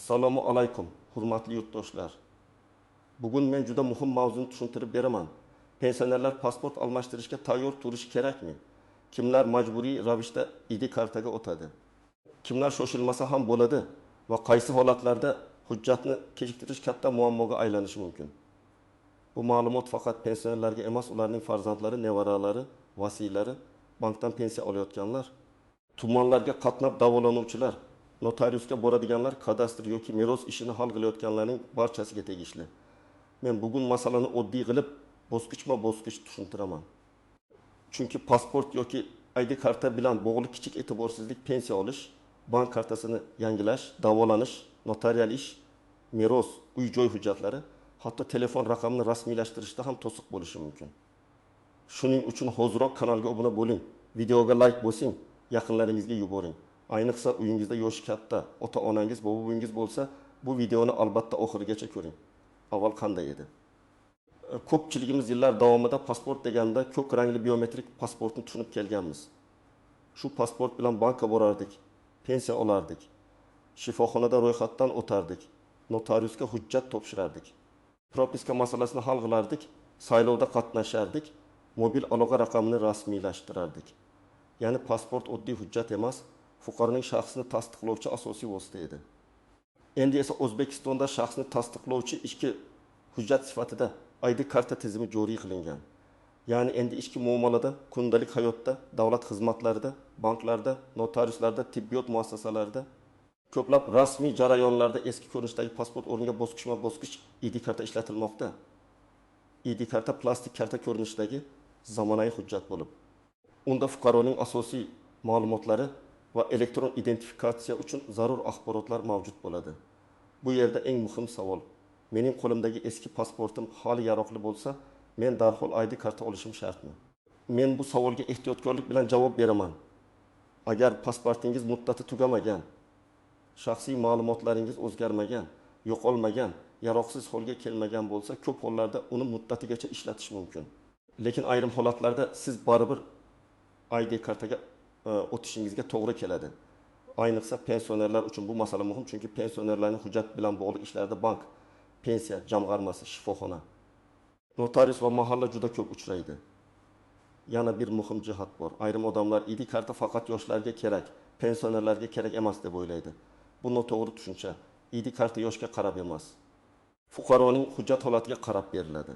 Assalomu alaykum, hurmatli yurtdoshlar. Bugun men juda muhim mavzuni tushuntirib beraman. Pensionerlar pasport almashtirishga tayyor turishi kerakmi? Kimlar majburiy ravishda ID kartaga o'tadi? Kimlar shoshilmasa ham bo'ladi va qaysi holatlarda hujjatni kechiktirish katta muammoga aylanishi mumkin? Bu ma'lumot faqat pensionerlarga emas, ularning farzandlari, nevaralari, vasiylari, bankdan pensiya olayotganlar, tumanlarga qatnab davolanuvchilar, notariusga boradiganlar, kadastr yoki meros ishini hal qilayotganlarning barchasiga tegishli. Men bugun masalani oddiy qilib, bosqichma-bosqich tushuntiraman. Chunki pasport yoki ID karta bilan bog'liq kichik e'tiborsizlik pensiya olish, bank kartasini yangilash, davolanish, notarial ish, meros, uy-joy hujjatlari, hatto telefon raqamini rasmiylashtirishda ham to'siq bo'lishi mumkin. Shuning uchun hozirroq kanalga obuna bo'ling, videoga like bosing, yaqinlaringizga yuboring. Ayniqsa uyingizda yoshi katta, ota-onangiz, bobo-buvingiz bo'lsa, bu videoni albatta oxirigacha ko'ring. Avval qanday edi? Ko'pchiligimiz yillar davomida pasport deganda ko'k rangli biometrik pasportni tushunib kelganmiz. Shu pasport bilan bankka borardik, pensiya olardik, shifoxonada ro'yxatdan o'tardik, notariusga hujjat topshirardik, propiska masalasini hal qilardik, saylovda qatnashardik, mobil aloqa raqamini rasmiylashtirardik. Ya'ni pasport oddiy hujjat emas, fuqaroning shaxsini tasdiqlovchi asosiy vosita edi. Endi esa O'zbekistonda shaxsni tasdiqlovchi ichki hujjat sifatida ID karta tizimi joriy qilingan. Ya'ni endi ichki muomalada, kundalik hayotda, davlat xizmatlarida, banklarda, notariuslarda, tibbiyot muassasalarida, ko'plab rasmiy jarayonlarda eski ko'rinishdagi pasport o'rniga bosqichma-bosqich ID karta ishlatilmoqda. ID karta plastik karta ko'rinishidagi zamonaviy hujjat bo'lib, unda fuqaroning asosiy ma'lumotlari va elektron identifikatsiya uchun zarur axborotlar mavjud bo'ladi. Bu yerda eng muhim savol: mening qo'limdagi eski pasportim hali yaroqli bo'lsa, men darhol ID karta olishim shartmi? Men bu savolga ehtiyotkorlik bilan javob beraman. Agar pasportingiz muddati tugamagan, shaxsiy ma'lumotlaringiz o'zgarmagan, yo'qolmagan, yaroqsiz holga kelmagan bo'lsa, ko'p hollarda uni muddatigacha ishlatish mumkin. Lekin ayrim holatlarda siz baribir ID kartaga o'tishingizga to'g'ri keladi. Ayniqsa pensionerlar uchun bu masala muhim, chunki pensionerlarning hujjat bilan bog'liq ishlarida bank, pensiya jamg'armasi, shifoxona, notarius va mahalla juda ko'p uchraydi. Yana bir muhim jihat bor. Ayrim odamlar ID karta faqat yoshlarga kerak, pensionerlarga kerak emas deb o'ylaydi. Bu noto'g'ri tushuncha. ID karta yoshga qarab emas, fuqaroning hujjat holatiga qarab beriladi.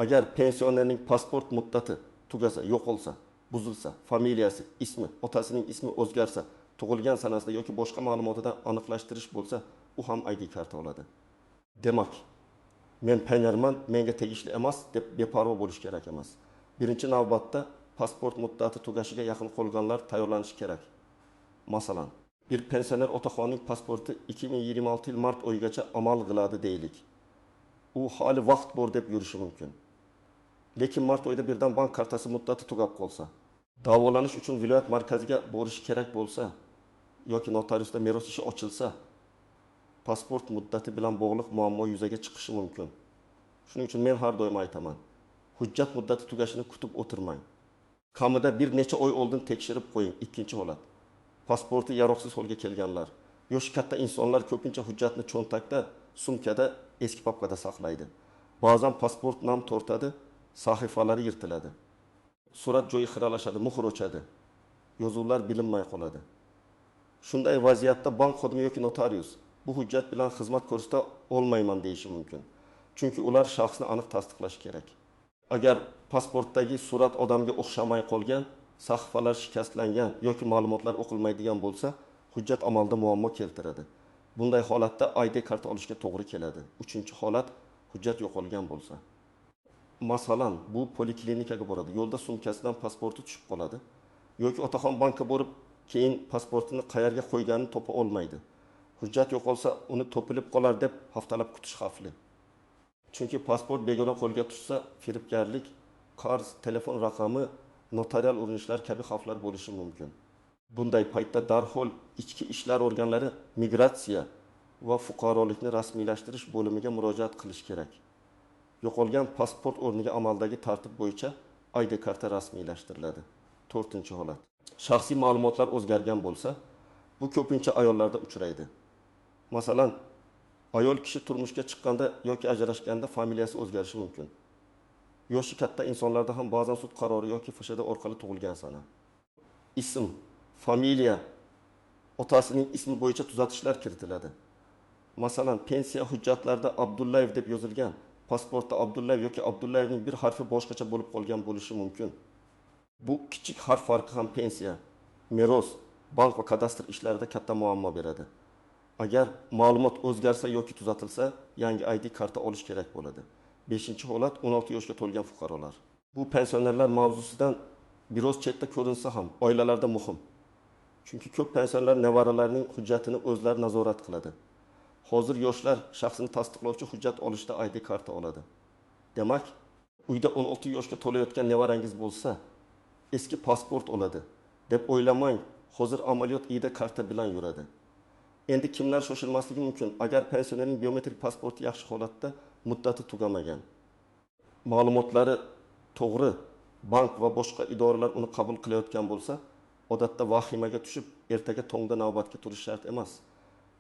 Agar pensionerning pasport muddati tugasa, yo'qolsa, buzilsa, familiyasi, ismi, otasining ismi o'zgarsa, tug'ilgan sanasida yoki boshqa ma'lumotidan aniqlashtirish bo'lsa, u ham ID karta oladi. Demak, men pensionerman, menga tegishli emas deb beparvo bo'lish kerak emas. Birinchi navbatda pasport muddati tugashiga yaqin qolganlar tayyorlanishi kerak. Masalan, bir pensioner otaxonning pasporti 2026 yil mart oyigacha amal qiladi deylik. U hali vaqt bor deb yurishi mumkin. Lekin mart oyida birdan bank kartasi muddati tugab qolsa, davolanish uchun viloyat markaziga borish kerak bo'lsa yoki notariusda meros ishi ochilsa, pasport muddati bilan bog'liq muammo yuzaga chiqishi mumkin. Shuning uchun men har doim aytaman, hujjat muddati tugashini kutib o'tirmang. Kamida bir necha oy oldin tekshirib qo'ying. Ikkinchi holat: pasporti yaroqsiz holga kelganlar. Yoshi katta insonlar ko'pincha hujjatni cho'ntakda, sumkada, eski papkada saqlaydi. Ba'zan pasport nam tortadi, sahifalari yirtiladi. Surat joyi xiralashadi, muhr o'chadi. Yozuvlar bilinmay qoladi. Shunday vaziyatda bank xodimi yoki notarius bu hujjat bilan xizmat ko'rsata olmayman deyishi mumkin. Chunki ular shaxsni aniq tasdiqlashi kerak. Agar pasportdagi surat odamga o'xshamay qolgan, sahifalar shikastlangan yoki ma'lumotlar o'qilmaydigan bo'lsa, hujjat amalda muammo keltiradi. Bunday holatda ID karta olishga to'g'ri keladi. Uchinchi holat: hujjat yo'qolgan bo'lsa. Masalan, bu poliklinikaga boradi, yo'lda sumkasidan pasporti tushib qoladi yoki otaxon bankka borib, keyin pasportini qayerga qo'yganini topa olmaydi. Hujjat yo'qolsa, uni topilib qolar deb haftalab kutish xavfli. Chunki pasport begona qo'lga tushsa, firibgarlik, qarz, telefon raqami, notarial urinishlar kabi xavflar bo'lishi mumkin. Bunday paytda darhol ichki ishlar organlari migratsiya va fuqarolikni rasmiylashtirish bo'limiga murojaat qilish kerak. Yo'qolgan pasport o'rniga amaldagi tartib bo'yicha ID karta rasmiylashtiriladi. 4-holat: shaxsiy ma'lumotlar o'zgargan bo'lsa, bu ko'pincha ayollarda uchraydi. Masalan, ayol kishi turmushga chiqqanda yoki ajrashganda familiyasi o'zgarishi mumkin. Yoshi katta insonlarda ham ba'zan sud qarori yoki FSHD orqali tug'ilgan sana. Ism, familiya, otasining ismi bo'yicha tuzatishlar kiritiladi. Masalan, pensiya hujjatlarida Abdullayev deb yozilgan, pasportda Abdullayev yoki Abdullayevning bir harfi boshqacha bo'lib qolgan bo'lishi mumkin. Bu kichik harf farqi ham pensiya, meros, bank va kadastr ishlarida katta muammo beradi. Agar ma'lumot o'zgarsa yoki tuzatilsa, yangi ID karta olish kerak bo'ladi. 5-holat 16 yoshga to'lgan fuqarolar. Bu pensionerlar mavzusidan biroz chetda ko'rinsa ham oilalarda muhim. Chunki ko'p pensionerlar nevaralarining hujjatini o'zlari nazorat qiladi. Hozir yoshlar shaxsini tasdiqlovchi hujjat olishda ID karta oladi. Demak, uyda 16 yoshga to'layotgan nevarangiz bo'lsa, eski pasport oladi deb o'ylamang. Hozir amaliyot ID karta bilan yuradi. Endi kimlar shoshilmasligi mumkin? Agar pensionerning biometrik pasporti yaxshi holatda, muddati tugamagan, ma'lumotlari to'g'ri, bank va boshqa idoralar uni qabul qilayotgan bo'lsa, odatda vahimaga tushib, ertaga tongda navbatga turish shart emas.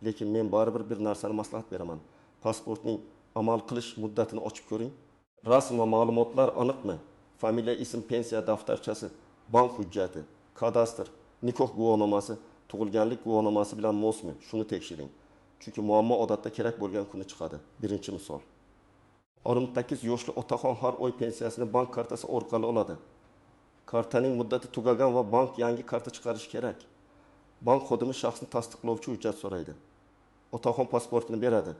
Lekin men baribir bir narsani maslahat beraman. Pasportning amal qilish muddatini ochib ko'ring. Rasm va ma'lumotlar aniqmi? Familiya, ism, pensiya daftarchasi, bank hujjati, kadastr, nikoh guvohnomasi, tug'ilganlik guvohnomasi bilan mosmi? Shuni tekshiring. Chunki muammo odatda kerak bo'lgan kuni chiqadi. Birinchi misol. 68 yoshli otaxon har oy pensiyasini bank kartasi orqali oladi. Kartaning muddati tugagan va bank yangi karta chiqarish kerak. Bank xodimi shaxsni tasdiqlovchi hujjat so'raydi. Otaxon pasportini beradi.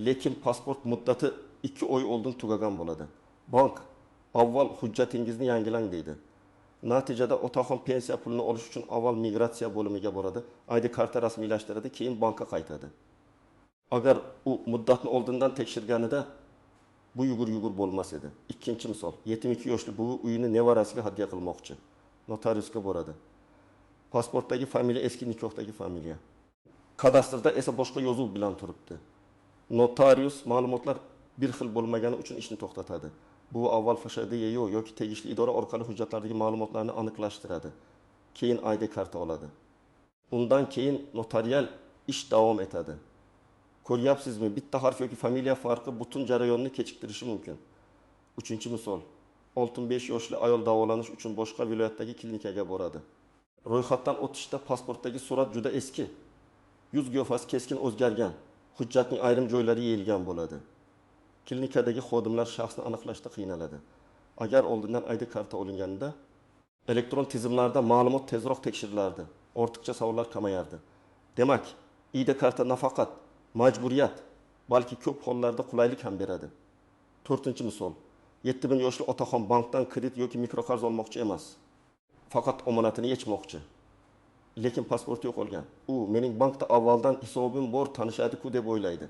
Lekin pasport muddati 2 oy oldin tugagan bo'ladi. Bank avval hujjatingizni yangilang deydi. Natijada otaxon pensiya pulini olish uchun avval migratsiya bo'limiga boradi, ID karta rasmiylashtiradi, keyin bankka qaytadi. Agar u muddatni oldindan tekshirganida bu yugur bo'lmas edi. Ikkinchi misol, 72 yoshli buvi uyini nevarasiga hadya qilmoqchi. Notariusga boradi. Pasportdagi familiya eski nikohdagi familiya. Kadastrda esa boshqa yozuv bilan turibdi. Notarius ma'lumotlar bir xil bo'lmagani uchun ishni to'xtatadi. Bu avval FSHD yoki tegishli idora orqali hujjatlardagi ma'lumotlarni aniqlashtiradi. Keyin ID karta oladi. Undan keyin notarial ish davom etadi. Ko'ryapsizmi? Bitta harf yoki familiya farqi butun jarayonni kechiktirishi mumkin. Uchinchi misol. 65 yoshli ayol davolanish uchun boshqa viloyatdagi klinikaga boradi. Ro'yxatdan o'tishda pasportdagi surat juda eski. Yuz qiyofasi keskin o'zgargan. Hujjatning ayrim joylari yeyilgan bo'ladi. Klinikadagi xodimlar shaxsni aniqlashda qiynaladi. Agar oldindan ID karta olinganida elektron tizimlarda ma'lumot tezroq tekshirilardi. Ortiqcha savollar kamayardi. Demak, ID karta nafaqat majburiyat, balki ko'p hollarda qulaylik ham beradi. 4-misol. 7000 yoshli otaxon bankdan kredit yoki mikroqarz olmoqchi emas. Faqat omonatini yechmoqchi. Lekin pasporti yo'qolgan. U mening bankda avvaldan hisobim bor, tanishadi-ku deb o'ylaydi.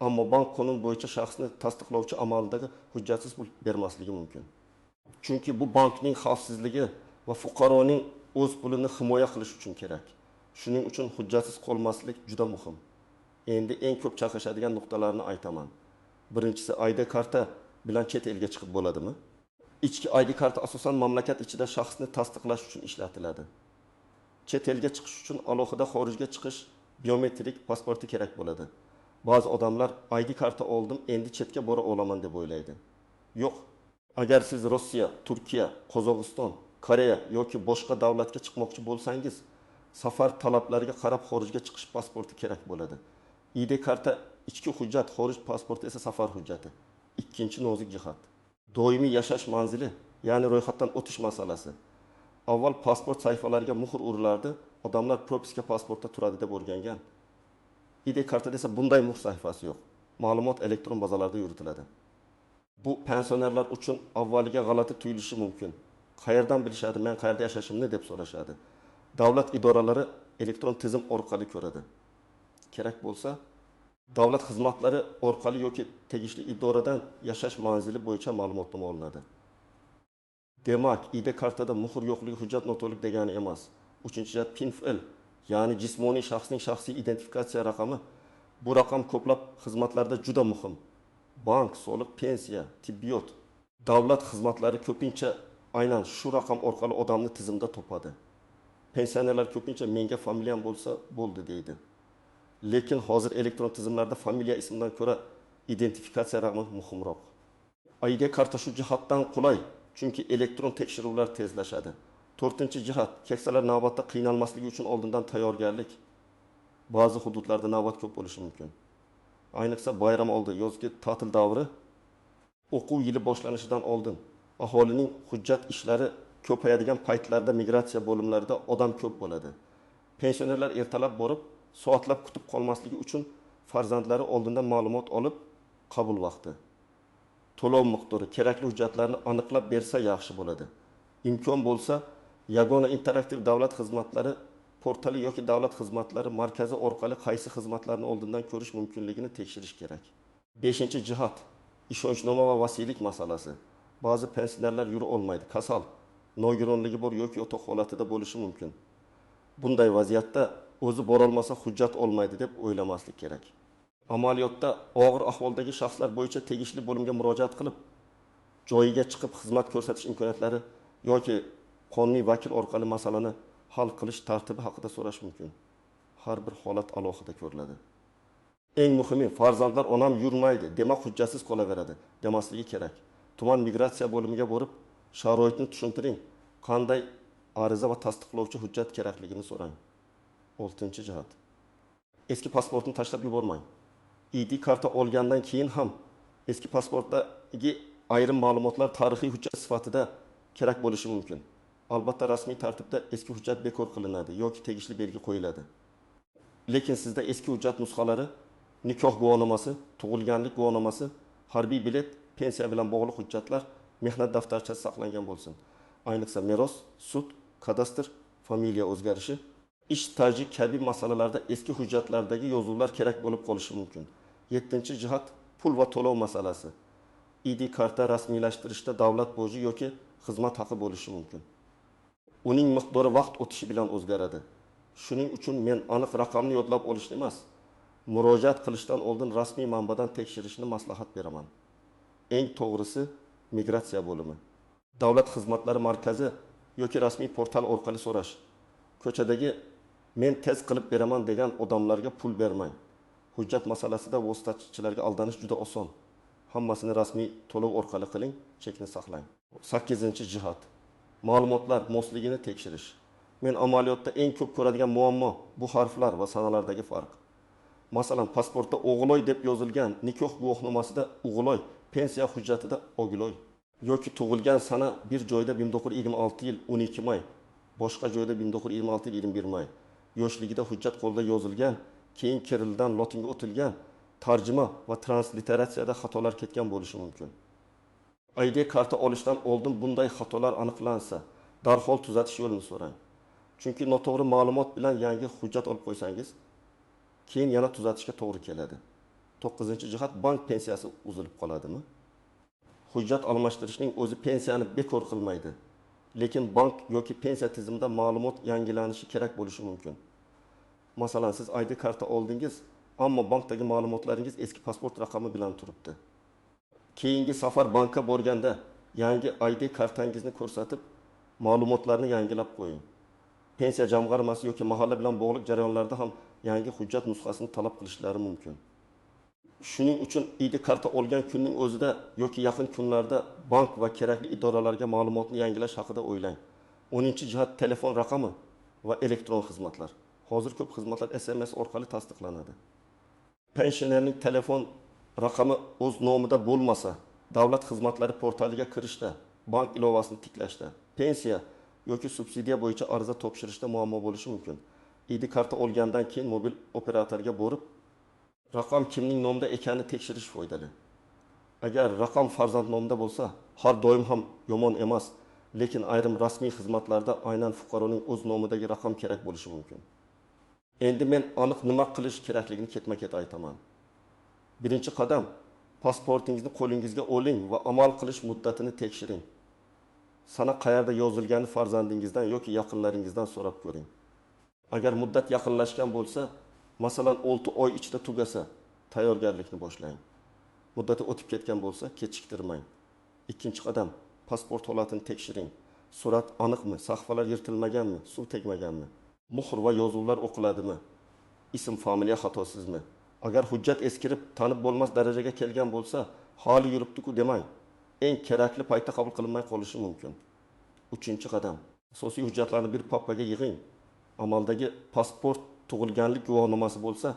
Ammo bank qonun bo'yicha shaxsni tasdiqlovchi amaldagi hujjatsiz pul bermasligi mumkin. Chunki bu bankning xavfsizligi va fuqaroning o'z pulini himoya qilish uchun kerak. Shuning uchun hujjatsiz qolmaslik juda muhim. Endi eng ko'p chaqashadigan nuqtalarni aytaman. Birinchisi, ID karta bilan chet elga chiqib bo'ladimi? Ichki ID karta asosan mamlakat ichida shaxsni tasdiqlash uchun ishlatiladi. Chet elga chiqish uchun alohida xorijga chiqish biometrik pasporti kerak bo'ladi. Ba'zi odamlar ID karta oldim, endi chetga bora olaman deb o'ylaydi. Yo'q. Agar siz Rossiya, Turkiya, Qozog'iston, Koreya yoki boshqa davlatga chiqmoqchi bo'lsangiz, safar talablariga qarab xorijga chiqish pasporti kerak bo'ladi. ID karta ichki hujjat, xorij pasporti esa safar hujjati. Ikkinchi nozik jihat. Doimiy yashash manzili, ya'ni ro'yxatdan o'tish masalasi. Avval pasport sayfalariga muhr urilardi, odamlar propiska pasportda turadi deb o'rgangan. ID kartada esa bunday muhr sayfasi yo'q. Ma'lumot elektron bazalarda yuritiladi. Bu pensionerlar uchun avvaliga g'alati tuyulishi mumkin. Qayerdan bilishadi, men qayerda yashashimni deb so'rashadi. Davlat idoralari elektron tizim orqali ko'radi. Kerak bo'lsa, davlat xizmatlari orqali yoki tegishli idoradan yashash manzili bo'yicha ma'lumotnoma olinadi. Demak, ID kartada muhr yo'qligi hujjat noto'liq degani emas. 3-jihat PIN-FL, ya'ni jismoniy shaxsning shaxsiy identifikatsiya raqami. Bu raqam ko'plab xizmatlarda juda muhim. Bank, soliq, pensiya, tibbiyot, davlat xizmatlari ko'pincha aynan shu raqam orqali odamni tizimda topadi. Pensionerlar ko'pincha menga familiyam bo'lsa bo'ldi deydi. Lekin hozir elektron tizimlarda familiya ismidan ko'ra identifikatsiya raqami muhimroq. ID karta shu jihatdan qulay, chunki elektron tekshiruvlar tezlashadi. 4-jihat, keksalar navbatda qiynalmasligi uchun oldindan tayyorgarlik. Ba'zi hududlarda navbat ko'p bo'lishi mumkin. Ayniqsa bayram oldi, yozgi ta'til davri, o'quv yili boshlanishidan oldin aholining hujjat ishlari ko'payadigan paytlarda migratsiya bo'limlarida odam ko'p bo'ladi. Pensionerlar ertalab borib, soatlab kutib qolmasligi uchun farzandlari oldindan ma'lumot olib, qabul vaqti, to'lov miqdori, kerakli hujjatlarni aniqlab bersa yaxshi bo'ladi. Imkon bo'lsa, yagona interaktiv davlat xizmatlari portali yoki davlat xizmatlari markazi orqali qaysi xizmatlarni oldindan ko'rish mumkinligini tekshirish kerak. 5-jihat, ishonchnoma va vasiylik masalasi. Ba'zi pensionerlar yura olmaydi, kasal, nogironligi bor yoki yotoq holatida bo'lishi mumkin. Bunday vaziyatda o'zi bora olmasa hujjat olmaydi deb o'ylamaslik kerak. Amaliyotda og'ir ahvoldagi shaxslar bo'yicha tegishli bo'limga murojaat qilib, joyiga chiqib xizmat ko'rsatish imkoniyatlari yoki qonuniy vakil orqali masalani hal qilish tartibi haqida so'rash mumkin. Har bir holat alohida ko'riladi. Eng muhimi, farzandlar onam yurmaydi, demak hujjatsiz qolaveradi demasligi kerak. Tuman migratsiya bo'limiga borib, sharoitni tushuntiring, qanday ariza va tasdiqlovchi hujjat kerakligini so'rang. 6-jihat. Eski pasportni tashlab yubormang. ID karta olgandan keyin ham eski pasportdagi ayrim ma'lumotlar tarixiy hujjat sifatida kerak bo'lishi mumkin. Albatta rasmiy tartibda eski hujjat bekor qilinadi yoki tegishli belgi qo'yiladi. Lekin sizda eski hujjat nusxalari, nikoh guvohnomasi, tug'ilganlik guvohnomasi, harbiy bilet, pensiya bilan bog'liq hujjatlar mehnat daftarchasi saqlangan bo'lsin. Ayniqsa meros, sud, kadastr, familiya o'zgarishi, ish staji kabi masalalarda eski hujjatlardagi yozuvlar kerak bo'lib qolishi mumkin. 7-jihat, pul va to'lov masalasi. ID karta rasmiylashtirishda davlat boji yoki xizmat haqi bo'lishi mumkin. Uning miqdori vaqt o'tishi bilan o'zgaradi. Shuning uchun men aniq raqamni yodlab olishni emas, murojaat qilishdan oldin rasmiy manbadan tekshirishni maslahat beraman. Eng to'g'risi migratsiya bo'limi, davlat xizmatlari markazi yoki rasmiy portal orqali so'rash. Ko'chadagi men tez qilib beraman degan odamlarga pul bermang. Hujjat masalasida vositachilarga aldanish juda oson. Hammasini rasmiy to'lov orqali qiling, chekni saqlang. 8-jihat. Ma'lumotlar mosligini tekshirish. Men amaliyotda eng ko'p ko'radigan muammo bu harflar va sanalardagi farq. Masalan, pasportda O'g'iloy deb yozilgan nikoh guvohnomasida O'g'iloy, pensiya hujjatida Ogiloy. Yoki tug'ilgan sana bir joyda 1926 yil 12 may, boshqa joyda 1926 yil 21 may. Yoshligida hujjat qo'lda yozilgan, keyin kirildan lotinga o'tilgan, tarjima va transliteratsiyada xatolar ketgan bo'lishi mumkin. ID karta olishdan oldin bunday xatolar aniqlansa, darhol tuzatish yo'lini so'rang. Chunki noto'g'ri ma'lumot bilan yangi hujjat olib qo'ysangiz, keyin yana tuzatishga to'g'ri keladi. 9-jihat, bank pensiyasi uzilib qoladimi? Hujjat almashtirishning o'zi pensiyani bekor qilmaydi. Lekin bank yoki pensiya tizimida ma'lumot yangilanishi kerak bo'lishi mumkin. Masalan, siz ID karta oldingiz, ammo bankdagi ma'lumotlaringiz eski pasport raqami bilan turibdi. Keyingi safar bankka borganda yangi ID kartangizni ko'rsatib, ma'lumotlarni yangilab qo'ying. Pensiya jamg'armasi yoki mahalla bilan bog'liq jarayonlarda ham yangi hujjat nusxasini talab qilishlari mumkin. Shuning uchun ID karta olgan kunning o'zida yoki yaqin kunlarda bank va kerakli idoralarga ma'lumotni yangilash haqida o'ylang. 10-jihat, telefon raqami va elektron xizmatlar. Hozir ko'p xizmatlar SMS orqali tasdiqlanadi. Pensionerning telefon raqami o'z nomida bo'lmasa, davlat xizmatlari portaliga kirishda, bank ilovasini tiklashda, pensiya yoki subsidiya bo'yicha ariza topshirishda muammo bo'lishi mumkin. ID karta olgandan keyin mobil operatorga borib, raqam kimning nomida ekanini tekshirish foydali. Agar raqam farzand nomida bo'lsa, har doim ham yomon emas, lekin ayrim rasmiy xizmatlarda aynan fuqaroning o'z nomidagi raqam kerak bo'lishi mumkin. Endi men aniq nima qilish kerakligini ketma-ket aytaman. Birinchi qadam, pasportingizni qo'lingizga oling va amal qilish muddatini tekshiring. Sana qayerda yozilgani farzandingizdan yoki yaqinlaringizdan so'rab ko'ring. Agar muddat yaqinlashgan bo'lsa, masalan 6 oy ichida tugasa, tayyorgarlikni boshlang. Muddati o'tib ketgan bo'lsa, kechiktirmang. Ikkinchi qadam, pasport holatini tekshiring. Surat aniqmi, sahifalar yirtilmaganmi, suv tegmaganmi, muhr va yozuvlar o'qiladimi? ism familiya xatosizmi? Agar hujjat eskirib tanib bo'lmas darajaga kelgan bo'lsa, hali yuribdi-ku demang. Eng kerakli paytda qabul qilinmay qolishi mumkin. 3-qadam. Asosiy hujjatlarni bir papkaga yig'ing. Amaldagi pasport, tug'ilganlik guvohnomasi bo'lsa,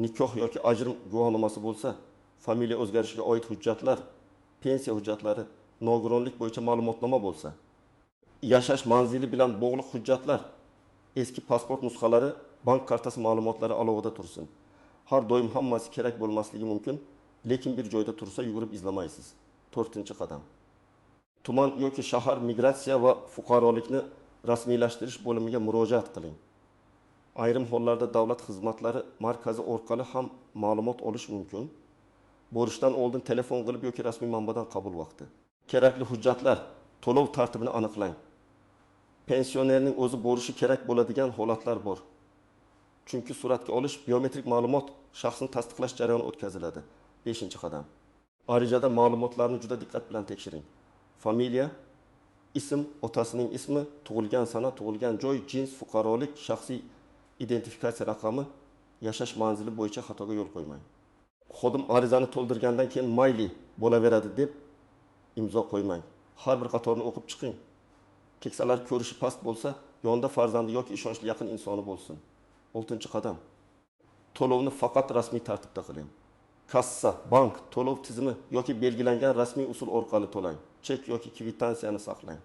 nikoh yoki ajrim guvohnomasi bo'lsa, familiya o'zgarishiga oid hujjatlar, pensiya hujjatlari, nogironlik bo'yicha ma'lumotnoma bo'lsa, yashash manzili bilan bog'liq hujjatlar, eski pasport nusxalari, bank kartasi ma'lumotlari alohida tursin. Har doim hammasi kerak bo'lmasligi mumkin, lekin bir joyda tursa yugurib izlamaysiz. 4-qadam. Tuman yoki shahar migratsiya va fuqarolikni rasmiylashtirish bo'limiga murojaat qiling. Ayrim hollarda davlat xizmatlari markazi orqali ham ma'lumot olish mumkin. Borishdan oldin telefon qilib yoki rasmiy manbadan qabul vaqti. Kerakli hujjatlar, to'lov tartibini aniqlang. Pensionerning o'zi borishi kerak bo'ladigan holatlar bor. Chunki suratga olish, biometrik ma'lumot, shaxsni tasdiqlash jarayoni o'tkaziladi. 5-qadam. Arizada ma'lumotlarni juda diqqat bilan tekshiring. Familiya, ism, otasining ismi, tug'ilgan sana, tug'ilgan joy, jins, fuqarolik, shaxsiy identifikatsiya raqami, yashash manzili bo'yicha xatoga yo'l qo'ymang. Xodim arizani to'ldirgandan keyin mayli bo'laveradi deb imzo qo'ymang. Har bir qatorni o'qib chiqing. Keksalar ko'rishi past bo'lsa, yonida farzandi yoki ishonchli yaqin insoni bo'lsin. 6-qadam. To'lovni faqat rasmiy tartibda qiling. Kassa, bank, to'lov tizimi yoki belgilangan rasmiy usul orqali to'lang. Chek yoki kvittansiyani saqlang.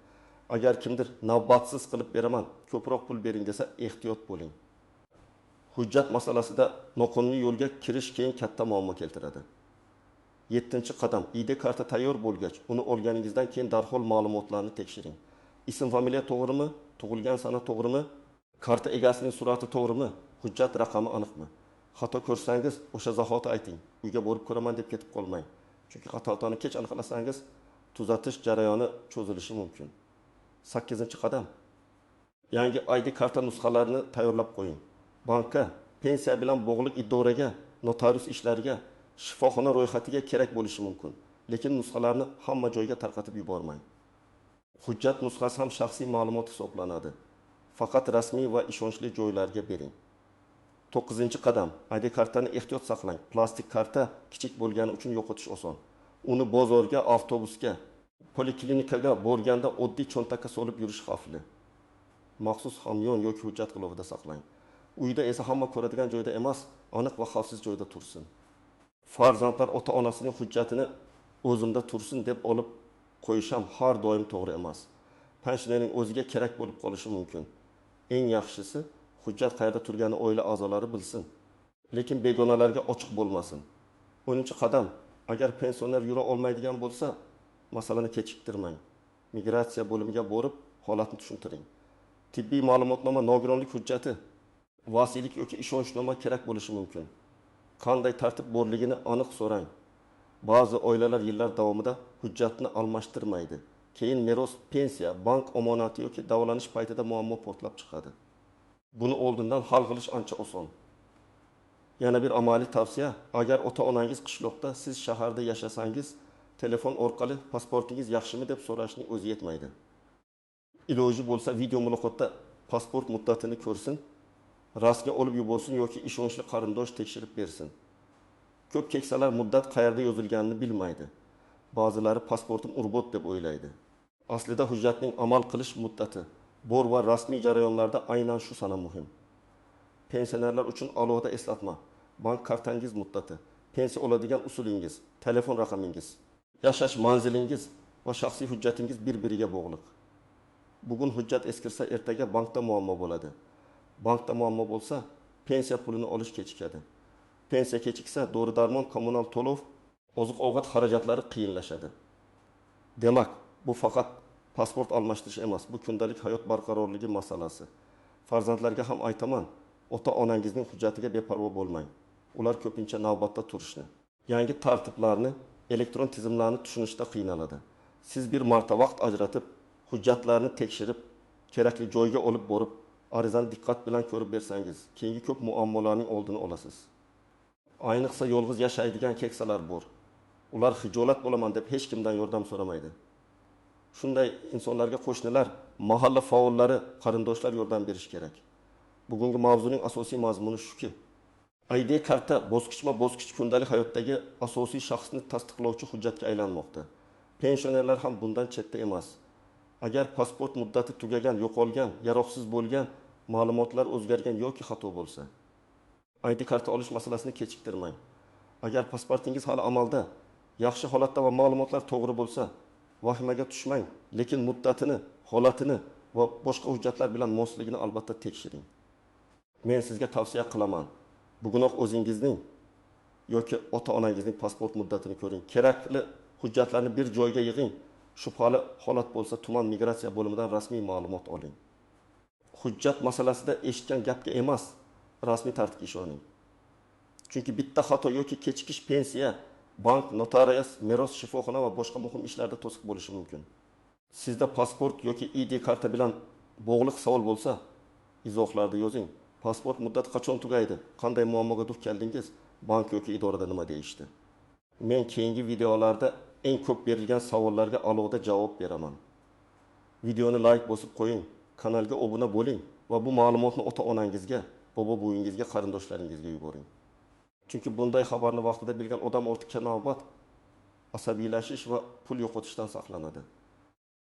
Agar kimdir navbatsiz qilib beraman, ko'proq pul bering desa, ehtiyot bo'ling. Hujjat masalasida noqonuniy yo'lga kirish keyin katta muammo keltiradi. 7-qadam. ID karta tayyor bo'lgach, uni olganingizdan keyin darhol ma'lumotlarni tekshiring. Ism, familiya to'g'rimi? Tug'ilgan sana to'g'rimi? Karta egasining surati to'g'rimi? Hujjat raqami aniqmi? Xato ko'rsangiz, o'sha zahoti ayting. Uyga borib ko'raman deb ketib qolmang. Chunki xatoni kech aniqlasangiz, tuzatish jarayoni cho'zilishi mumkin. 8-qadam. Yangi ID karta nusxalarini tayyorlab qo'ying. Bankka, pensiya bilan bog'liq idoraga, notarius ishlariga, shifoxona ro'yxatiga kerak bo'lishi mumkin. Lekin nusxalarni hamma joyga tarqatib yubormang. Hujjat nusxasi ham shaxsiy ma'lumot hisoblanadi. Faqat rasmiy va ishonchli joylarga bering. 9-qadam. ID kartani ehtiyot saqlang. Plastik karta kichik bo'lgani uchun yo'qotish oson. Uni bozorga, avtobusga, poliklinikaga borganda oddiy cho'ntakka solib yurish xavfli. Maxsus hamyon yoki hujjat qilovida saqlang. Uyda esa hamma ko'radigan joyda emas, aniq va xavfsiz joyda tursin. Farzandlar ota-onasining hujjatini o'zimda tursin deb olib qo'yish ham har doim to'g'ri emas. Pensionerning o'ziga kerak bo'lib qolishi mumkin. Eng yaxshisi hujjat qayerda turgani oila a'zolari bilsin, lekin begonalarga ochiq bo'lmasin. 10-qadam. Agar pensioner yura olmaydigan bo'lsa, masalani kechiktirmang. Migratsiya bo'limiga borib, holatni tushuntiring. Tibbiy ma'lumotnoma, nogironlik hujjati, vasiylik yoki ishonchnoma kerak bo'lishi mumkin. Qanday tartib borligini aniq so'rang. Ba'zi oilalar yillar davomida hujjatni almashtirmaydi. Keyin meros, pensiya, bank omonati yoki davolanish paytida muammo portlab chiqadi. Buni oldindan hal qilish ancha oson. Yana bir amaliy tavsiya, agar ota-onangiz qishloqda, siz shaharda yashasangiz, telefon orqali pasportingiz yaxshimi deb so'rashning o'zi yetmaydi. Iloji bo'lsa video muloqotda pasport muddatini ko'rsin, rasmga olib yuborsin yoki ishonchli qarindosh tekshirib bersin. Ko'p keksalar muddat qayerda yozilganini bilmaydi. Ba'zilari pasportim urbot deb o'ylaydi. Aslida hujjatning amal qilish muddati bor va rasmiy jarayonlarda aynan shu sana muhim. Pensionerlar uchun alohida eslatma. Bank kartangiz muddati, pensiya oladigan usulingiz, telefon raqamingiz, yashash manzilingiz va shaxsiy hujjatingiz bir-biriga bog'liq. Bugun hujjat eskirsa, ertaga bankda muammo bo'ladi. Bankda muammo bo'lsa, pensiya pulini olish kechikadi. Pensiya kechiksa, dori-darmon, kommunal to'lov, oziq-ovqat xarajatlari qiyinlashadi. Demak, bu faqat pasport almashtirish emas, bu kundalik hayot barqarorligi masalasi. Farzandlarga ham aytaman, ota-onangizning hujjatiga beparvo bo'lmang. Ular ko'pincha navbatda turishni, yangi tartiblarni, elektron tizimlarni tushunishda qiynaladi. Siz bir marta vaqt ajratib, hujjatlarni tekshirib, kerakli joyga olib borib, arizani diqqat bilan ko'rib bersangiz, keyingi ko'p muammolarning oldini olasiz. Ayniqsa yolg'iz yashaydigan keksalar bor. Ular xijolat bo'laman deb hech kimdan yordam so'ramaydi. Shunday insonlarga qo'shnilar, mahalla faollari, qarindoshlar yordam berish kerak. Bugungi mavzuning asosiy mazmuni shuki, ID karta bosqichma-bosqich kundalik hayotdagi asosiy shaxsni tasdiqlovchi hujjatga aylanmoqda. Pensionerlar ham bundan chetda emas. Agar pasport muddati tugagan, yo'qolgan, yaroqsiz bo'lgan, ma'lumotlar o'zgargan yoki xato bo'lsa, ID karta olish masalasini kechiktirmang. Agar pasportingiz hali amalda, yaxshi holatda va ma'lumotlar to'g'ri bo'lsa, vahimaga tushmang, lekin muddatini, holatini va boshqa hujjatlar bilan mosligini albatta tekshiring. Men sizga tavsiya qilaman. Bugunoq o'zingizning yoki ota-onangizning pasport muddatini ko'ring. Kerakli hujjatlarni bir joyga yig'ing. Shubhali holat bo'lsa, tuman migratsiya bo'limidan rasmiy ma'lumot oling. Hujjat masalasida eshitgan gapga emas, rasmiy tartibga ishoning. Chunki bitta xato yoki kechikish pensiya, bank, notarius, meros, shifoxona va boshqa muhim ishlarda to'siq bo'lishi mumkin. Sizda pasport yoki ID karta bilan bog'liq savol bo'lsa, izohlarda yozing. Pasport muddati qachon tugaydi? Qanday muammoga duch keldingiz? Bank yoki idorada nima deyishdi? Men keyingi videolarda eng ko'p berilgan savollarga alohida javob beraman. Videoni like bosib qo'ying, kanalga obuna bo'ling va bu ma'lumotni ota-onangizga, bobo-buvingizga, qarindoshlaringizga yuboring. Chunki bunday xabarni vaqtida bilgan odam ortiqcha navbat, asabiylashish va pul yo'qotishdan saqlanadi.